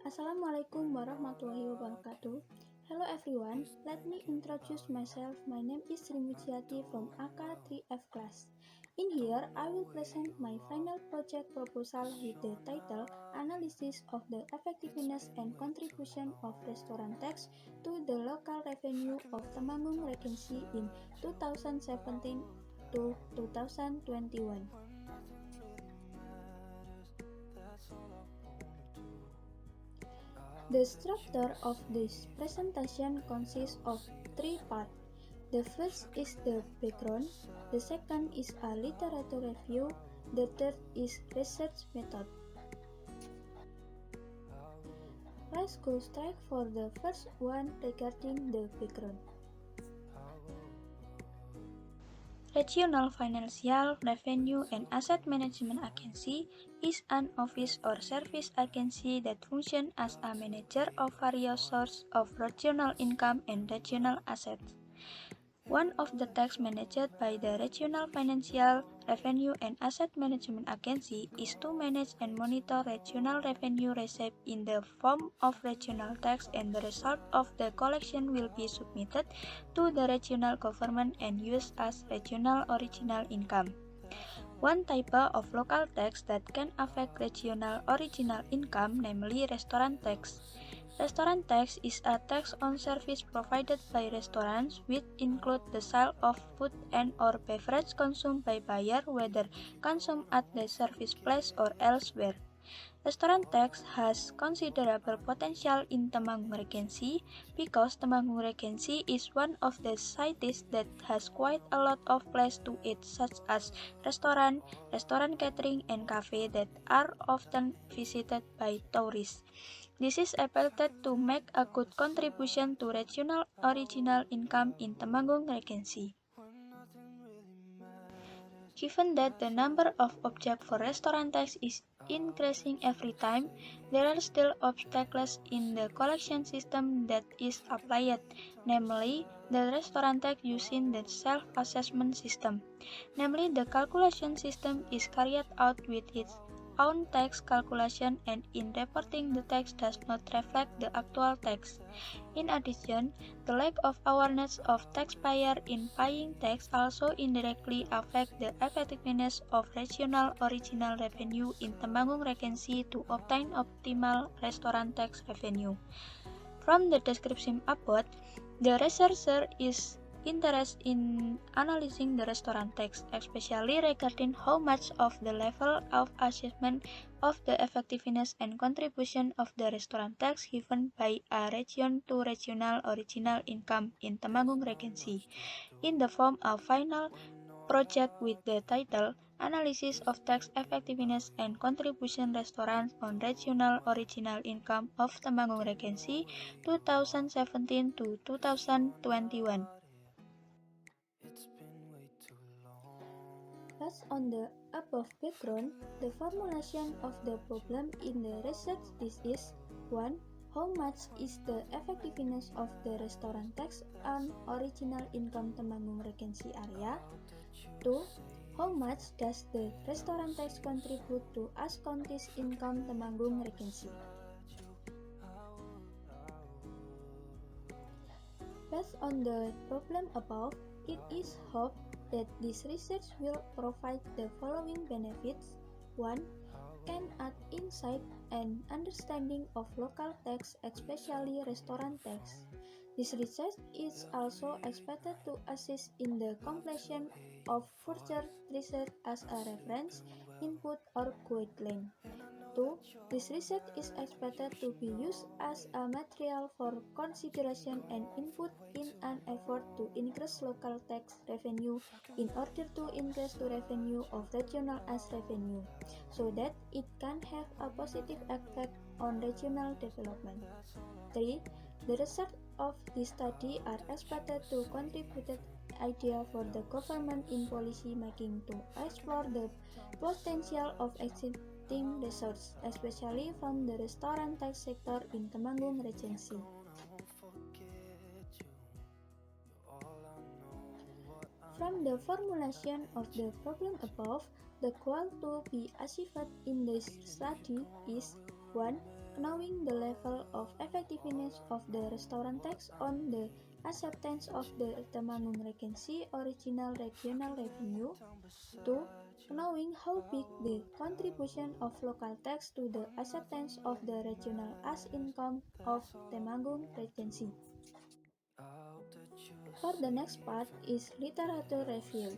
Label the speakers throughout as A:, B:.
A: Assalamualaikum warahmatullahi wabarakatuh. Hello everyone, let me introduce myself. My name is Srimujiati from AK 3F class. In here, I will present my final project proposal with the title Analysis of the Effectiveness and Contribution of Restaurant Tax to the Local Revenue of Temanggung Regency in 2017 to 2021. The structure of this presentation consists of three parts. The first is the background, the second is a literature review, the third is research method. Let's go straight for the first one regarding the background. Regional Financial, Revenue and Asset Management Agency is an office or service agency that functions as a manager of various sources of regional income and regional assets. One of the tasks managed by the Regional Financial, Revenue and Asset Management Agency is to manage and monitor regional revenue received in the form of regional tax, and the result of the collection will be submitted to the regional government and used as regional original income. One type of local tax that can affect regional original income, namely restaurant tax. Restaurant tax is a tax on service provided by restaurants, which include the sale of food and or beverage consumed by buyer, whether consumed at the service place or elsewhere. Restaurant tax has considerable potential in Temanggung Regency because Temanggung Regency is one of the cities that has quite a lot of places to eat, such as restaurant catering and cafe that are often visited by tourists. This is expected to make a good contribution to regional original income in Temanggung Regency. Given that the number of objects for restaurant tax is increasing every time, there are still obstacles in the collection system that is applied, namely the restaurant tax using the self-assessment system. Namely, the calculation system is carried out with its own tax calculation, and in reporting the tax does not reflect the actual tax. In addition, the lack of awareness of taxpayer in paying tax also indirectly affect the effectiveness of regional original revenue in Temanggung Regency to obtain optimal restaurant tax revenue. From the description above, the researcher is interested in analyzing the restaurant tax, especially regarding how much of the level of assessment of the effectiveness and contribution of the restaurant tax given by a region to regional original income in Temanggung Regency, in the form of final project with the title Analysis of Tax Effectiveness and Contribution Restaurants on Regional Original Income of Temanggung Regency 2017 to 2021. Based on the above background, the formulation of the problem in the research is 1. How much is the effectiveness of the restaurant tax on original income Temanggung Regency area? 2. How much does the restaurant tax contribute to As County's income Temanggung Regency? Based on the problem above, it is hoped that this research will provide the following benefits. 1. Can add insight and understanding of local tax, especially restaurant tax. This research is also expected to assist in the completion of further research as a reference, input, or guideline. 2. This research is expected to be used as a material for consideration and input in an effort to increase local tax revenue in order to increase the revenue of regional as revenue, so that it can have a positive effect on regional development. 3. The results of this study are expected to contribute idea for the government in policy making to explore the potential of existing resources, especially from the restaurant tax sector in Temanggung Regency. From the formulation of the problem above, the goal to be achieved in this study is 1. Knowing the level of effectiveness of the restaurant tax on the acceptance of the Temanggung Regency original regional revenue. 2. Knowing how big the contribution of local tax to the acceptance of the regional as income of Temanggung Regency. For the next part is literature review.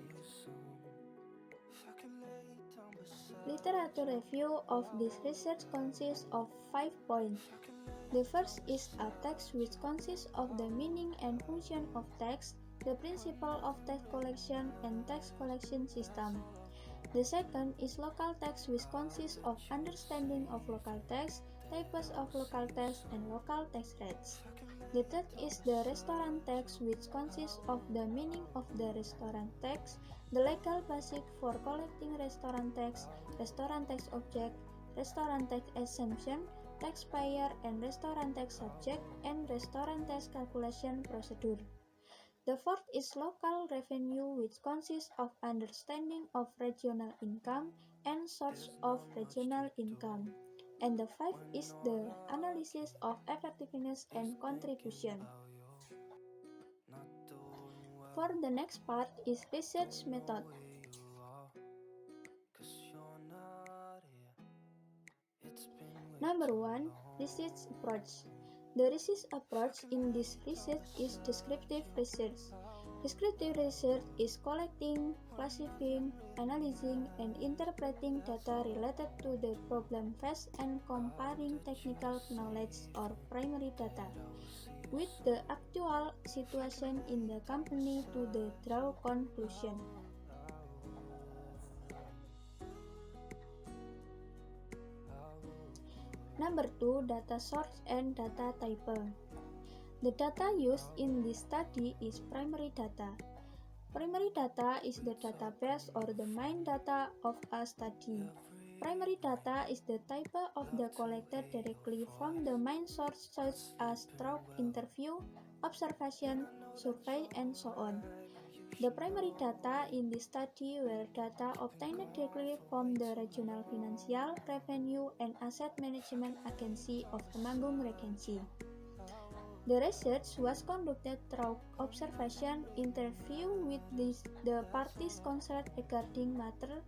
A: Literature review of this research consists of 5 points. The first is a text which consists of the meaning and function of text, the principle of tax collection and tax collection system. The second is local tax which consists of understanding of local tax, types of local tax, and local tax rates. The third is the restaurant tax which consists of the meaning of the restaurant tax, the legal basis for collecting restaurant tax object, restaurant tax exemption, taxpayer and restaurant tax subject, and restaurant tax calculation procedure. The fourth is local revenue which consists of understanding of regional income and source of regional income. And the fifth is the analysis of effectiveness and contribution. For the next part is research method. Number 1. Research approach. The research approach in this research is descriptive research. Descriptive research is collecting, classifying, analyzing, and interpreting data related to the problem faced and comparing technical knowledge or primary data with the actual situation in the company to draw conclusion. Number 2. Data source and data type. The data used in this study is primary data. Primary data is the database or the main data of a study. Primary data is the type of the collected directly from the main source such as through interview, observation, survey, and so on. The primary data in this study were data obtained directly from the Regional Financial, Revenue, and Asset Management Agency of Temanggung Regency. The research was conducted through observation, interview with the parties concerned regarding matter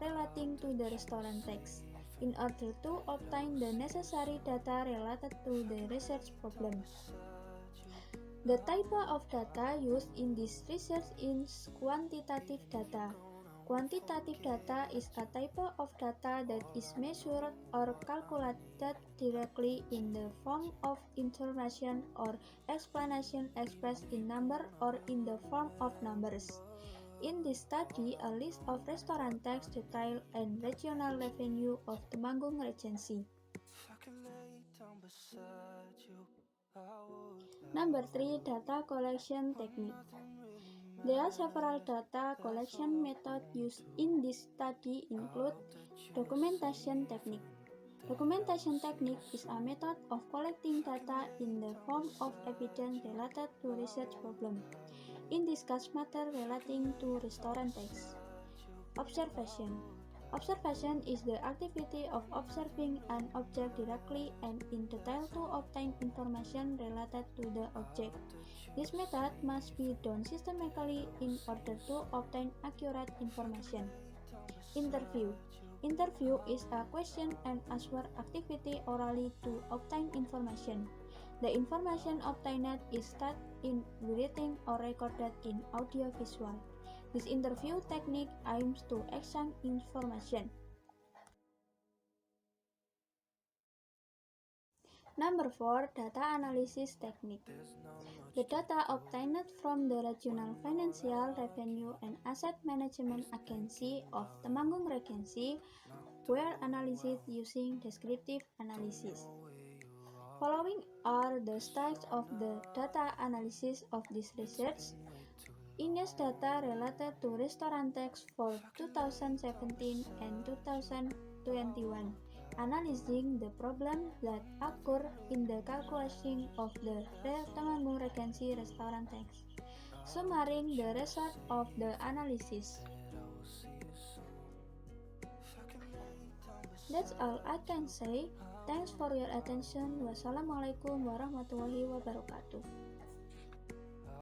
A: relating to the restaurant tax, in order to obtain the necessary data related to the research problem. The type of data used in this research is quantitative data. Quantitative data is a type of data that is measured or calculated directly in the form of information or explanation expressed in number or in the form of numbers. In this study, a list of restaurant tax detail and regional revenue of Temanggung Regency. Number 3. Data collection technique. There are several data collection methods used in this study include documentation technique. Documentation technique is a method of collecting data in the form of evidence related to research problem. In discuss matter relating to restaurant tax. Observation. Observation is the activity of observing an object directly and in detail to obtain information related to the object. This method must be done systematically in order to obtain accurate information. Interview. Interview is a question and answer activity orally to obtain information. The information obtained is stated in writing or recorded in audio-visual. This interview technique aims to exchange information. Number 4. Data analysis technique. The data obtained from the Regional Financial, Revenue, and Asset Management Agency of Temanggung Regency were analyzed using descriptive analysis. Following are the steps of the data analysis of this research. Ines data related to restaurant tax for 2017 and 2021, analyzing the problem that occur in the calculation of the Temanggung Regency restaurant tax. Summarizing the result of the analysis. That's all I can say. Thanks for your attention. Wassalamualaikum warahmatullahi wabarakatuh.